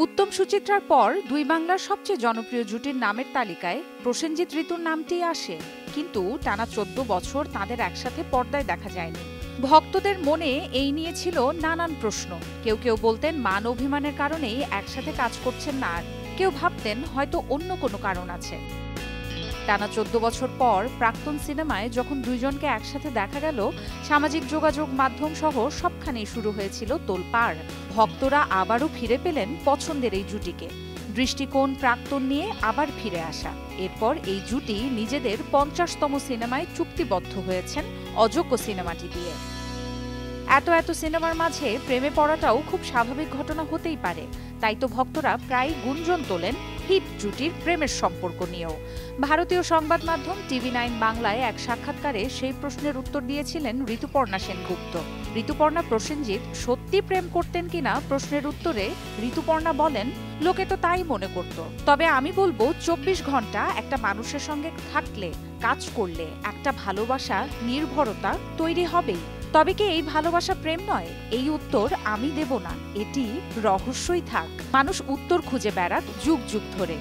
উত্তম সুচিত্রার পর দুই বাংলার সবচেয়ে জনপ্রিয় জুটির নামের তালিকায় প্রসেনজিৎ ঋতুর নামটিই আসে, কিন্তু টানা ১৪ বছর তাঁদের একসাথে পর্দায় দেখা যায়নি। ভক্তদের মনে এই নিয়ে ছিল নানান প্রশ্ন। কেউ কেউ বলতেন মান অভিমানের কারণেই একসাথে কাজ করছেন না, আর কেউ ভাবতেন হয়তো অন্য কোনো কারণ আছে। টানা ১৪ বছর পর প্রাক্তন সিনেমায় যখন দুইজনকে একসাথে দেখা গেল, সামাজিক যোগাযোগ মাধ্যম সহ সবখানেই শুরু হয়েছিল তোলপাড়। ভক্তরা আবারও ফিরে পেলেন পছন্দের এই জুটিকে। দৃষ্টিকোণ প্রাক্তন নিয়ে আবার ফিরে আসা। এরপর এই জুটি নিজেদের ৫০তম সিনেমায় চুক্তিবদ্ধ হয়েছেন অযোগ্য সিনেমাটি দিয়ে। এত সিনেমার মাঝে প্রেমে পড়াটাও খুব স্বাভাবিক ঘটনা হতেই পারে, তাই তো ভক্তরা প্রায় গুঞ্জন তোলেন হিট জুটির প্রেমের সম্পর্ক নিয়েও। ভারতীয় সংবাদ মাধ্যম TV9 বাংলায় এক সাক্ষাৎকারে সেই প্রশ্নের উত্তর দিয়েছিলেন ঋতুপর্ণা সেনগুপ্ত। ঋতুপর্ণা প্রসেনজিৎ সত্যি প্রেম করতেন কিনা প্রশ্নের উত্তরে ঋতুপর্ণা বলেন, লোকে তো তাই মনে করত, তবে আমি বলবো ২৪ ঘন্টা একটা মানুষের সঙ্গে থাকলে, কাজ করলে একটা ভালোবাসা, নির্ভরতা তৈরি হবেই। তবে কি এই ভালোবাসা প্রেম নয়? এই উত্তর আমি দেব না, এটি রহস্যই থাক। মানুষ উত্তর খুঁজে বেড়াক যুগ যুগ ধরে।